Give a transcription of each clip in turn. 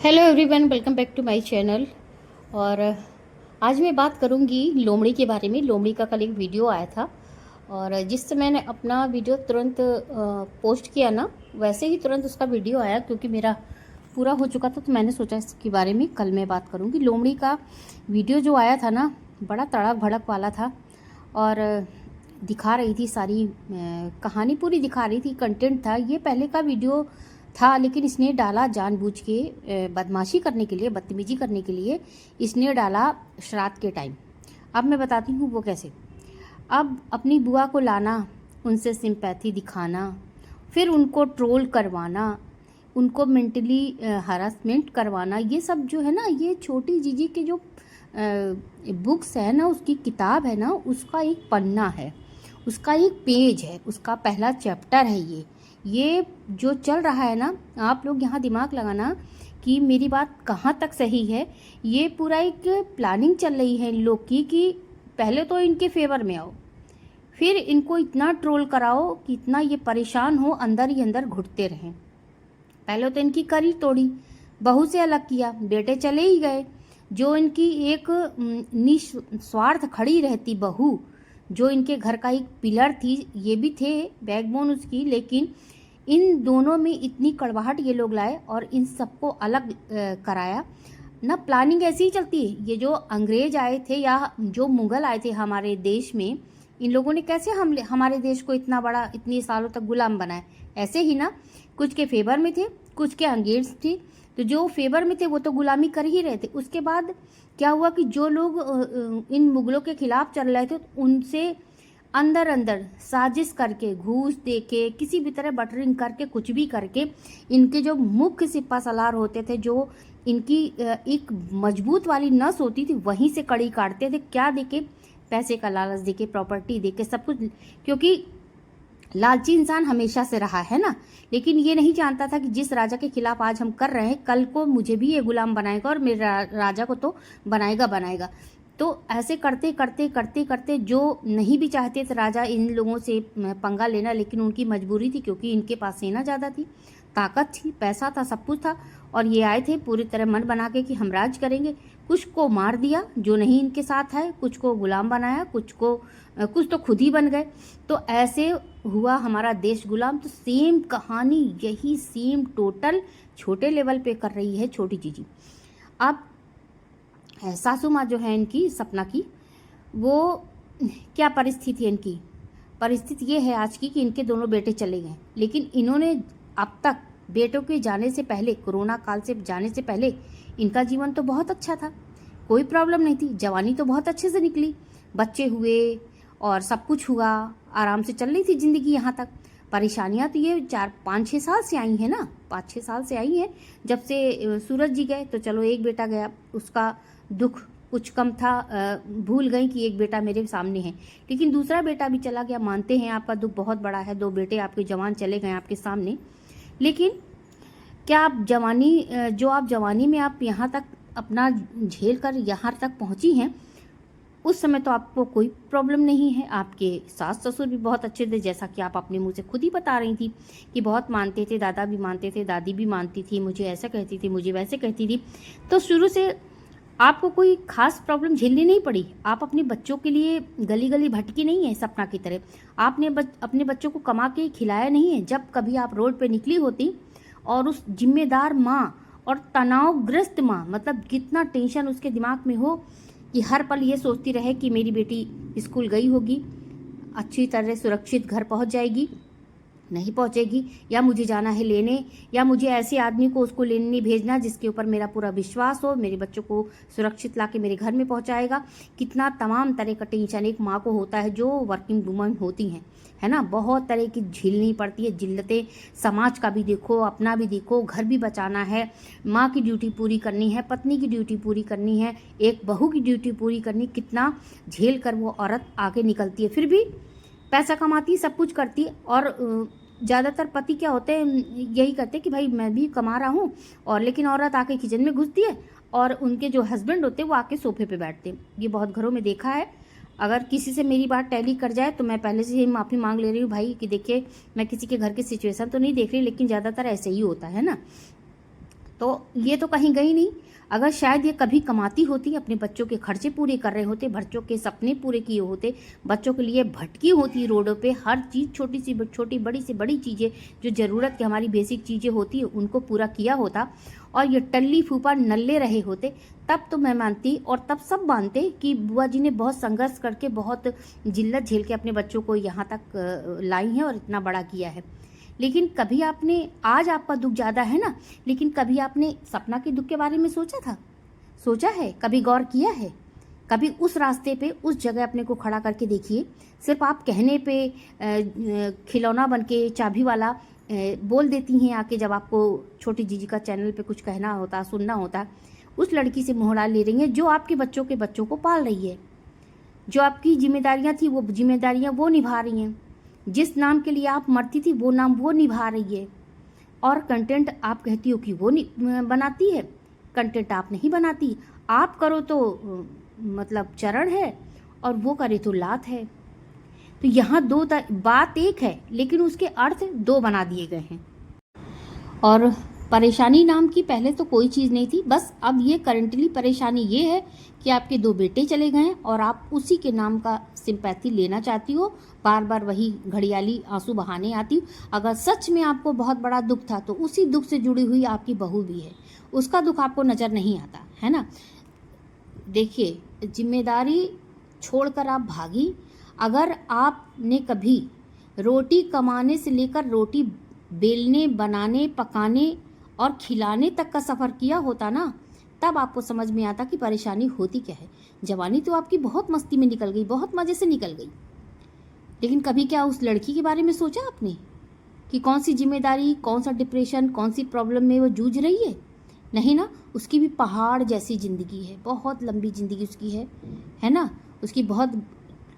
Hello everyone, welcome back to my channel. और आज मैं बात करूंगी लोमड़ी के बारे में। लोमड़ी का कल एक वीडियो आया था और जिससे मैंने अपना वीडियो तुरंत पोस्ट किया ना, वैसे ही तुरंत उसका वीडियो आया क्योंकि मेरा पूरा हो चुका था। तो मैंने सोचा इसके बारे में कल मैं बात करूंगी। लोमड़ी का वीडियो जो आया था ना, बड़ा तड़क भड़क वाला था और दिखा रही थी सारी कहानी, पूरी दिखा रही थी, कंटेंट था। ये पहले का वीडियो था लेकिन इसने डाला जानबूझ के, बदमाशी करने के लिए, बदतमीजी करने के लिए इसने डाला श्राद्ध के टाइम। अब मैं बताती हूँ वो कैसे। अब अपनी बुआ को लाना, उनसे सिंपैथी दिखाना, फिर उनको ट्रोल करवाना, उनको मेंटली हरासमेंट करवाना, ये सब जो है ना, ये छोटी जीजी के जो बुक्स है ना, उसकी किताब है ना, उसका एक पन्ना है, उसका एक पेज है, उसका पहला चैप्टर है। ये जो चल रहा है ना, आप लोग यहाँ दिमाग लगाना कि मेरी बात कहाँ तक सही है। ये पूरा एक प्लानिंग चल रही है इन लोग की कि पहले तो इनके फेवर में आओ, फिर इनको इतना ट्रोल कराओ कि इतना ये परेशान हो, अंदर ही अंदर घुटते रहें। पहले तो इनकी करी तोड़ी, बहू से अलग किया, बेटे चले ही गए। जो इनकी एक निस्वार्थ खड़ी रहती बहू, जो इनके घर का एक पिलर थी, ये भी थे बैकबोन उसकी, लेकिन इन दोनों में इतनी कड़वाहट ये लोग लाए और इन सबको अलग कराया ना। प्लानिंग ऐसी ही चलती है। ये जो अंग्रेज आए थे या जो मुगल आए थे हमारे देश में, इन लोगों ने कैसे हमारे देश को इतना बड़ा, इतने सालों तक गुलाम बनाया। ऐसे ही ना, कुछ के फेवर में थे, कुछ के अगेंस्ट थे। तो जो फेवर में थे वो तो गुलामी कर ही रहे थे। उसके बाद क्या हुआ कि जो लोग इन मुगलों के खिलाफ चल रहे थे, उनसे अंदर अंदर साजिश करके, घूस देके, किसी भी तरह बटरिंग करके, कुछ भी करके, इनके जो मुख्य सिपा सलार होते थे, जो इनकी एक मजबूत वाली नस होती थी, वहीं से कड़ी काटते थे। क्या देके? पैसे का लालच देके, प्रॉपर्टी देके, सब कुछ। क्योंकि लालची इंसान हमेशा से रहा है ना। लेकिन ये नहीं जानता था कि जिस राजा के खिलाफ आज हम कर रहे हैं, कल को मुझे भी ये गुलाम बनाएगा और मेरे राजा को तो बनाएगा। तो ऐसे करते करते करते करते, जो नहीं भी चाहते थे राजा इन लोगों से पंगा लेना, लेकिन उनकी मजबूरी थी क्योंकि इनके पास सेना ज़्यादा थी, ताकत थी, पैसा था, सब कुछ था। और ये आए थे पूरी तरह मन बना के कि हम राज करेंगे। कुछ को मार दिया जो नहीं इनके साथ है, कुछ को गुलाम बनाया, कुछ तो खुद ही बन गए। तो ऐसे हुआ हमारा देश गुलाम। तो सेम कहानी यही सेम टोटल छोटे लेवल पे कर रही है छोटी जीजी। अब सासू माँ जो है इनकी, सपना की, वो क्या परिस्थिति है इनकी? परिस्थिति ये है आज की कि इनके दोनों बेटे चले गए, लेकिन इन्होंने अब तक बेटों के जाने से पहले, कोरोना काल से जाने से पहले, इनका जीवन तो बहुत अच्छा था, कोई प्रॉब्लम नहीं थी। जवानी तो बहुत अच्छे से निकली, बच्चे हुए और सब कुछ हुआ, आराम से चल रही थी ज़िंदगी। यहाँ तक परेशानियाँ तो ये 4-5-6 साल से आई हैं ना, 5-6 साल से आई हैं। जब से सूरज जी गए तो चलो एक बेटा गया, उसका दुख कुछ कम था, भूल गई कि एक बेटा मेरे सामने है। लेकिन दूसरा बेटा भी चला गया, मानते हैं आपका दुख बहुत बड़ा है, 2 बेटे आपके जवान चले गए आपके सामने। लेकिन क्या आप जवानी, जो आप जवानी में आप यहाँ तक अपना झेल कर यहाँ तक पहुँची हैं, उस समय तो आपको कोई प्रॉब्लम नहीं है। आपके सास ससुर भी बहुत अच्छे थे, जैसा कि आप अपने मुंह से खुद ही बता रही थी कि बहुत मानते थे, दादा भी मानते थे, दादी भी मानती थी, मुझे ऐसा कहती थी, मुझे वैसे कहती थी। तो शुरू से आपको कोई खास प्रॉब्लम झेलनी नहीं पड़ी। आप अपने बच्चों के लिए गली गली भटकी नहीं है सपना की तरह। आपने अपने बच्चों को कमा के खिलाया नहीं है। जब कभी आप रोड पे निकली होती और उस जिम्मेदार माँ और तनावग्रस्त माँ, मतलब कितना टेंशन उसके दिमाग में हो कि हर पल ये सोचती रहे कि मेरी बेटी स्कूल गई होगी, अच्छी तरह सुरक्षित घर पहुंच जाएगी, नहीं पहुंचेगी, या मुझे जाना है लेने, या मुझे ऐसे आदमी को उसको लेने नहीं भेजना जिसके ऊपर मेरा पूरा विश्वास हो, मेरे बच्चों को सुरक्षित लाके मेरे घर में पहुंचाएगा। कितना तमाम तरह का टेंशन एक माँ को होता है जो वर्किंग वुमन होती हैं, है ना। बहुत तरह की झेलनी पड़ती है जिल्लतें। समाज का भी देखो, अपना भी देखो, घर भी बचाना है, माँ की ड्यूटी पूरी करनी है, पत्नी की ड्यूटी पूरी करनी है, एक बहू की ड्यूटी पूरी करनी। कितना झेल कर वो औरत आगे निकलती है, फिर भी पैसा कमाती, सब कुछ करती। और ज़्यादातर पति क्या होते हैं, यही करते हैं कि भाई मैं भी कमा रहा हूँ, और लेकिन औरत आके किचन में घुसती है और उनके जो हस्बैंड होते हैं वो आके सोफे पे बैठते हैं। ये बहुत घरों में देखा है। अगर किसी से मेरी बात टैली कर जाए तो मैं पहले से ही माफ़ी मांग ले रही हूँ भाई कि देखिए मैं किसी के घर की सिचुएशन तो नहीं देख रही, लेकिन ज़्यादातर ऐसे ही होता है ना। तो ये तो कहीं गई नहीं। अगर शायद ये कभी कमाती होती, अपने बच्चों के खर्चे पूरे कर रहे होते, बच्चों के सपने पूरे किए होते, बच्चों के लिए भटकी होती रोडों पे, हर चीज़ छोटी बड़ी से बड़ी चीज़ें जो ज़रूरत की हमारी बेसिक चीज़ें होती है उनको पूरा किया होता, और ये टल्ली फूफा नल्ले रहे होते, तब तो मैं मानती और तब सब मानते कि बुआ जी ने बहुत संघर्ष करके, बहुत जिल्लत झेल के अपने बच्चों को यहाँ तक लाई हैं और इतना बड़ा किया है। लेकिन कभी आपने, आज आपका दुख ज़्यादा है ना, लेकिन कभी आपने सपना के दुख के बारे में सोचा था? सोचा है? कभी गौर किया है? कभी उस रास्ते पे, उस जगह अपने को खड़ा करके देखिए। सिर्फ आप कहने पे खिलौना बन के चाबी वाला बोल देती हैं आके, जब आपको छोटी जीजी का चैनल पे कुछ कहना होता, सुनना होता। उस लड़की से मोहरा ले रही हैं जो आपके बच्चों को पाल रही है, जो आपकी जिम्मेदारियां थी वो जिम्मेदारियां वो निभा रही हैं, जिस नाम के लिए आप मरती थी वो नाम वो निभा रही है। और कंटेंट आप कहती हो कि वो बनाती है, कंटेंट आप नहीं बनाती। आप करो तो मतलब चरण है और वो करे तो लात है। तो यहाँ दो बात एक है, लेकिन उसके अर्थ दो बना दिए गए हैं। और परेशानी नाम की पहले तो कोई चीज़ नहीं थी, बस अब ये करंटली परेशानी ये है कि आपके 2 बेटे चले गए हैं और आप उसी के नाम का सिंपैथी लेना चाहती हो, बार बार वही घड़ियाली आंसू बहाने आती हो। अगर सच में आपको बहुत बड़ा दुख था तो उसी दुख से जुड़ी हुई आपकी बहू भी है, उसका दुख आपको नज़र नहीं आता है ना। देखिए, जिम्मेदारी छोड़कर आप भागी। अगर आपने कभी रोटी कमाने से लेकर रोटी बेलने, बनाने, पकाने और खिलाने तक का सफ़र किया होता ना, तब आपको समझ में आता कि परेशानी होती क्या है। जवानी तो आपकी बहुत मस्ती में निकल गई, बहुत मज़े से निकल गई, लेकिन कभी क्या उस लड़की के बारे में सोचा आपने कि कौन सी जिम्मेदारी, कौन सा डिप्रेशन, कौन सी प्रॉब्लम में वो जूझ रही है? नहीं ना, उसकी भी पहाड़ जैसी ज़िंदगी है, बहुत लंबी ज़िंदगी उसकी है ना। उसकी बहुत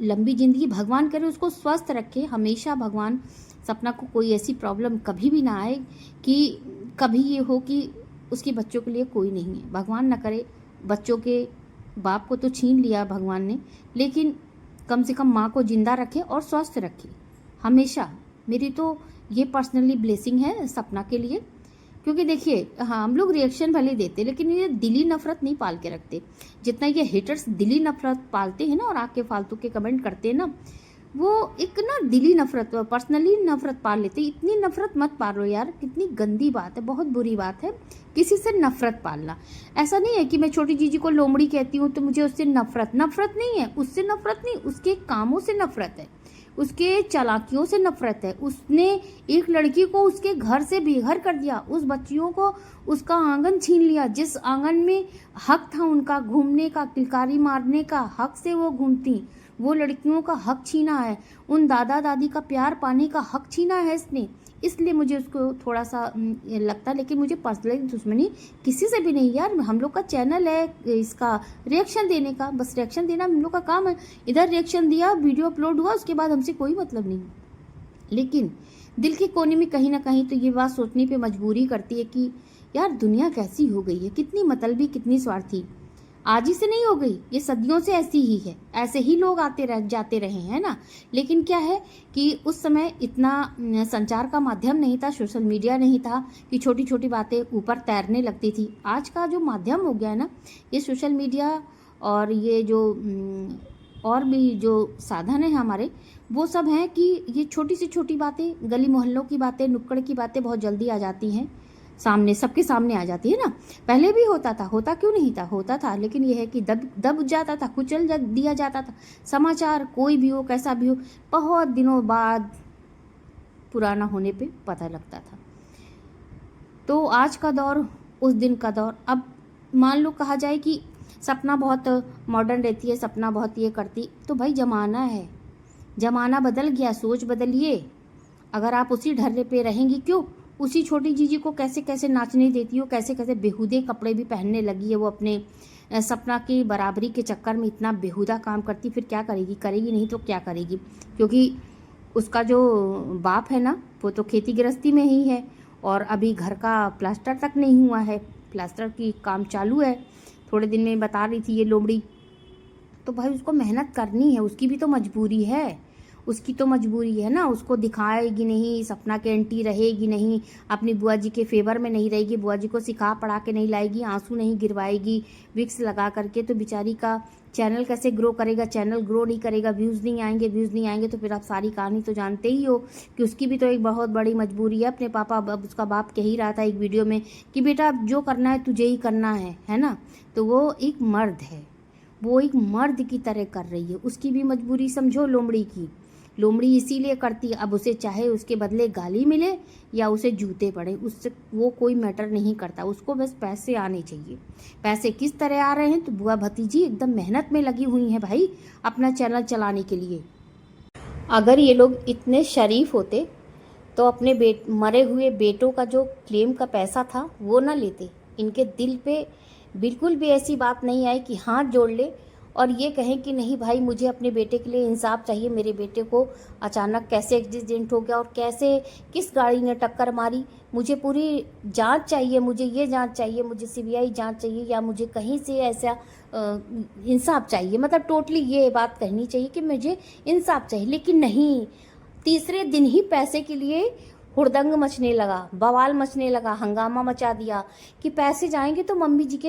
लंबी ज़िंदगी, भगवान करे उसको स्वस्थ रखे हमेशा। भगवान, सपना को कोई ऐसी प्रॉब्लम कभी भी ना आए कि कभी ये हो कि उसके बच्चों के लिए कोई नहीं है। भगवान ना करे, बच्चों के बाप को तो छीन लिया भगवान ने, लेकिन कम से कम माँ को जिंदा रखे और स्वस्थ रखे हमेशा। मेरी तो ये पर्सनली ब्लेसिंग है सपना के लिए। क्योंकि देखिए, हाँ, हम लोग रिएक्शन भले देते, लेकिन ये दिली नफरत नहीं पाल के रखते। जितना ये हेटर्स दिली नफरत पालते हैं ना और आके फालतू के कमेंट करते हैं ना, वो एक ना दिली नफरत, पर्सनली नफरत पाल लेते। इतनी नफरत मत पालो यार, कितनी गंदी बात है, बहुत बुरी बात है किसी से नफरत पालना। ऐसा नहीं है कि मैं छोटी जीजी को लोमड़ी कहती हूँ तो मुझे उससे नफरत नहीं है, उससे नफरत नहीं, उसके कामों से नफरत है, उसके चालाकियों से नफरत है। उसने एक लड़की को उसके घर से बेघर कर दिया, उस बच्चियों को उसका आंगन छीन लिया, जिस आंगन में हक था उनका घूमने का, किलकारी मारने का, हक से वो घूमती, वो लड़कियों का हक छीना है, उन दादा दादी का प्यार पाने का हक छीना है इसने। इसलिए मुझे उसको थोड़ा सा लगता है, लेकिन मुझे पर्सनली दुश्मनी किसी से भी नहीं यार। हम लोग का चैनल है इसका रिएक्शन देने का, बस रिएक्शन देना हम लोग का काम है। इधर रिएक्शन दिया, वीडियो अपलोड हुआ, उसके बाद हमसे कोई मतलब नहीं। लेकिन दिल के कोने में कहीं ना कहीं तो ये बात सोचने पे मजबूरी करती है कि यार दुनिया कैसी हो गई है, कितनी मतलबी, कितनी स्वार्थी। आज ही से नहीं हो गई, ये सदियों से ऐसी ही है, ऐसे ही लोग आते जाते रहे हैं ना। लेकिन क्या है कि उस समय इतना संचार का माध्यम नहीं था, सोशल मीडिया नहीं था कि छोटी छोटी बातें ऊपर तैरने लगती थी। आज का जो माध्यम हो गया है ना, ये सोशल मीडिया और ये जो और भी जो साधन है हमारे, वो सब हैं कि ये छोटी से छोटी बातें, गली मोहल्लों की बातें, नुक्कड़ की बातें बहुत जल्दी आ जाती हैं सामने, सबके सामने आ जाती है ना। पहले भी होता था, होता क्यों नहीं था, होता था, लेकिन यह है कि दब जाता था, कुचल दिया जाता था। समाचार कोई भी हो, कैसा भी हो, बहुत दिनों बाद पुराना होने पे पता लगता था। तो आज का दौर, उस दिन का दौर। अब मान लो कहा जाए कि सपना बहुत मॉडर्न रहती है, सपना बहुत ये करती, तो भाई ज़माना है, ज़माना बदल गया, सोच बदलिए। अगर आप उसी ढर्रे पे रहेंगी, क्यों उसी छोटी जीजी को कैसे कैसे नाचने देती हो, कैसे कैसे बेहुदे कपड़े भी पहनने लगी है वो अपने सपना की बराबरी के चक्कर में, इतना बेहुदा काम करती, फिर क्या करेगी, करेगी नहीं तो क्या करेगी। क्योंकि उसका जो बाप है ना, वो तो खेती गृहस्थी में ही है और अभी घर का प्लास्टर तक नहीं हुआ है, प्लास्टर की काम चालू है, थोड़े दिन में बता रही थी ये लोमड़ी। तो भाई उसको मेहनत करनी है, उसकी भी तो मजबूरी है, उसकी तो मजबूरी है ना, उसको दिखाएगी नहीं, सपना के एंटी रहेगी नहीं, अपनी बुआ जी के फेवर में नहीं रहेगी, बुआ जी को सिखा पढ़ा के नहीं लाएगी, आंसू नहीं गिरवाएगी विक्स लगा करके, तो बेचारी का चैनल कैसे ग्रो करेगा? चैनल ग्रो नहीं करेगा, व्यूज़ नहीं आएंगे, व्यूज़ नहीं आएंगे तो फिर आप सारी कहानी तो जानते ही हो कि उसकी भी तो एक बहुत बड़ी मजबूरी है। अपने पापा, अब उसका बाप कह ही रहा था एक वीडियो में कि बेटा जो करना है तुझे ही करना है ना। तो वो एक मर्द है, वो एक मर्द की तरह कर रही है, उसकी भी मजबूरी समझो लोमड़ी की। लोमड़ी इसीलिए करती है, अब उसे चाहे उसके बदले गाली मिले या उसे जूते पड़े, उससे वो कोई मैटर नहीं करता, उसको बस पैसे आने चाहिए। पैसे किस तरह आ रहे हैं? तो बुआ भतीजी एकदम मेहनत में लगी हुई हैं भाई अपना चैनल चलाने के लिए। अगर ये लोग इतने शरीफ होते तो अपने मरे हुए बेटों का जो क्लेम का पैसा था वो ना लेते। इनके दिल पे बिल्कुल भी ऐसी बात नहीं आई कि हाथ जोड़ ले और ये कहें कि नहीं भाई मुझे अपने बेटे के लिए इंसाफ चाहिए, मेरे बेटे को अचानक कैसे एक्सीडेंट हो गया और कैसे किस गाड़ी ने टक्कर मारी, मुझे पूरी जांच चाहिए, मुझे ये जांच चाहिए, मुझे सीबीआई जांच चाहिए या मुझे कहीं से ऐसा इंसाफ चाहिए। मतलब टोटली ये बात कहनी चाहिए कि मुझे इंसाफ चाहिए। लेकिन नहीं, तीसरे दिन ही पैसे के लिए हुड़दंग मचने लगा, बवाल मचने लगा, हंगामा मचा दिया कि पैसे जाएंगे तो मम्मी जी के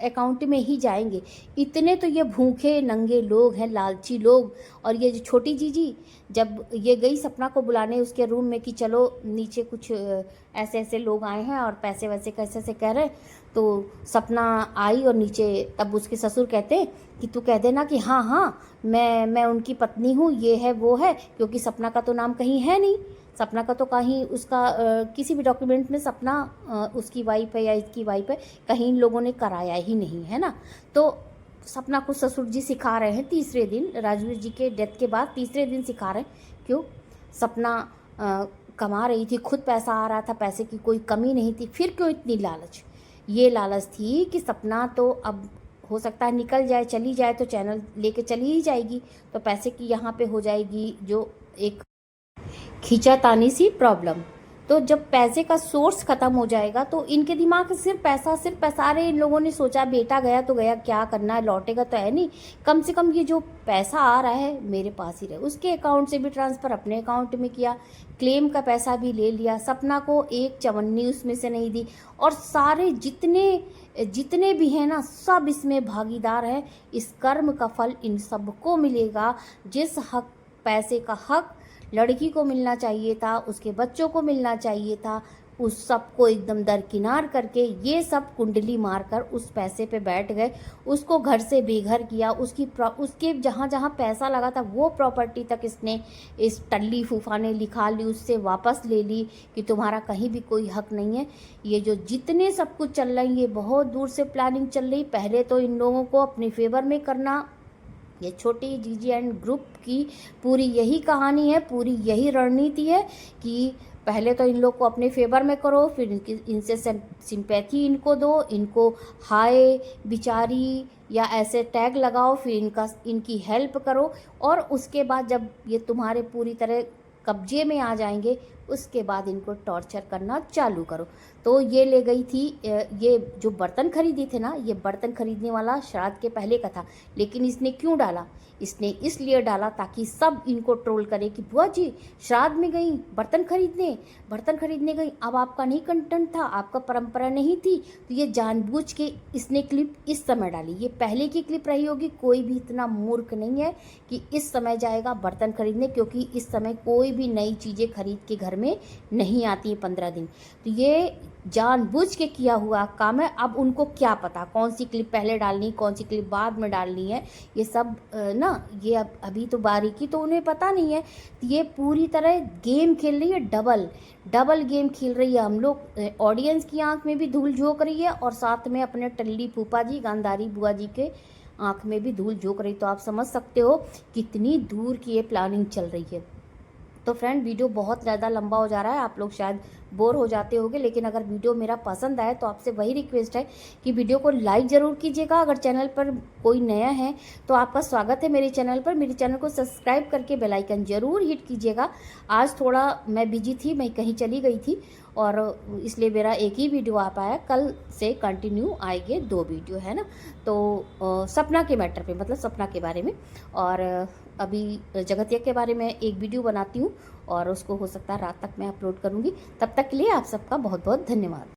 अकाउंट में ही जाएंगे। इतने तो ये भूखे नंगे लोग हैं, लालची लोग। और ये जो छोटी जीजी जब ये गई सपना को बुलाने उसके रूम में कि चलो नीचे कुछ ऐसे ऐसे लोग आए हैं और पैसे वैसे कैसे से कह रहे, तो सपना आई और नीचे तब उसके ससुर कहते कि तू कह देना कि हाँ हाँ मैं उनकी पत्नी हूँ, ये है वो है, क्योंकि सपना का तो नाम कहीं है नहीं, सपना का तो कहीं उसका किसी भी डॉक्यूमेंट में सपना उसकी वाइफ है या इसकी वाइफ है कहीं इन लोगों ने कराया ही नहीं है ना। तो सपना को ससुर जी सिखा रहे हैं तीसरे दिन, राजवीर जी के डेथ के बाद तीसरे दिन सिखा रहे हैं। क्यों? सपना कमा रही थी, खुद पैसा आ रहा था, पैसे की कोई कमी नहीं थी, फिर क्यों इतनी लालच? ये लालच थी कि सपना तो अब हो सकता है निकल जाए, चली जाए तो चैनल लेके चली ही जाएगी, तो पैसे की यहाँ पे हो जाएगी जो एक खींचातानी सी प्रॉब्लम। तो जब पैसे का सोर्स खत्म हो जाएगा तो इनके दिमाग में सिर्फ पैसा। अरे इन लोगों ने सोचा बेटा गया तो गया, क्या करना है, लौटेगा तो है नहीं, कम से कम ये जो पैसा आ रहा है मेरे पास ही रहे। उसके अकाउंट से भी ट्रांसफ़र अपने अकाउंट में किया, क्लेम का पैसा भी ले लिया, सपना को एक चवन्नी उसमें से नहीं दी, और सारे जितने भी हैं ना सब इसमें भागीदार हैं। इस कर्म का फल इन सबको मिलेगा। जिस हक पैसे का हक लड़की को मिलना चाहिए था, उसके बच्चों को मिलना चाहिए था, उस सबको एकदम दरकिनार करके ये सब कुंडली मारकर उस पैसे पे बैठ गए, उसको घर से बेघर किया, उसके जहाँ जहाँ पैसा लगा था वो प्रॉपर्टी तक इसने, इस टल्ली फूफा ने लिखा ली, उससे वापस ले ली कि तुम्हारा कहीं भी कोई हक नहीं है। ये जो जितने सब कुछ चल रही है ये बहुत दूर से प्लानिंग चल रही। पहले तो इन लोगों को अपने फेवर में करना, ये छोटी जीजी एंड ग्रुप की पूरी यही कहानी है, पूरी यही रणनीति है कि पहले तो इन लोग को अपने फेवर में करो, फिर इनसे सिंपैथी इनको दो, इनको हाय बिचारी या ऐसे टैग लगाओ, फिर इनकी हेल्प करो, और उसके बाद जब ये तुम्हारे पूरी तरह कब्जे में आ जाएंगे उसके बाद इनको टॉर्चर करना चालू करो। तो ये ले गई थी, ये जो बर्तन खरीदी थे ना, ये बर्तन खरीदने वाला श्राद्ध के पहले का था, लेकिन इसने क्यों डाला? इसने इसलिए डाला ताकि सब इनको ट्रोल करे कि बुआ जी श्राद्ध में गई बर्तन खरीदने गई, अब आपका नहीं कंटेंट था, आपका परंपरा नहीं थी, तो ये जानबूझ के इसने क्लिप इस समय डाली। ये पहले की क्लिप रही होगी, कोई भी इतना मूर्ख नहीं है कि इस समय जाएगा बर्तन खरीदने, क्योंकि इस समय कोई भी नई चीज़ें खरीद के घर में नहीं आती है 15 दिन। तो ये जानबूझ के किया हुआ काम है। अब उनको क्या पता कौन सी क्लिप पहले डालनी, कौन सी क्लिप बाद में डालनी है, ये सब ना ये अभी तो बारीकी तो उन्हें पता नहीं है। ये पूरी तरह गेम खेल रही है, डबल गेम खेल रही है। हम लोग ऑडियंस की आंख में भी धूल झोंक रही है और साथ में अपने टल्ली फूफा जी गांधारी बुआ जी के आंख में भी धूल झोंक रही। तो आप समझ सकते हो कितनी दूर की ये प्लानिंग चल रही है। तो फ्रेंड वीडियो बहुत ज़्यादा लंबा हो जा रहा है, आप लोग शायद बोर हो जाते होंगे, लेकिन अगर वीडियो मेरा पसंद आए तो आपसे वही रिक्वेस्ट है कि वीडियो को लाइक ज़रूर कीजिएगा। अगर चैनल पर कोई नया है तो आपका स्वागत है मेरे चैनल पर। मेरे चैनल को सब्सक्राइब करके बेल आइकन ज़रूर हिट कीजिएगा। आज थोड़ा मैं बिजी थी, मैं कहीं चली गई थी और इसलिए मेरा एक ही वीडियो आ पाया। कल से कंटिन्यू आएंगे 2 वीडियो, है ना। तो सपना के मैटर पे, मतलब सपना के बारे में, और अभी जगतिया के बारे में एक वीडियो बनाती हूँ और उसको हो सकता है रात तक मैं अपलोड करूँगी। तब तक के लिए आप सबका बहुत बहुत धन्यवाद।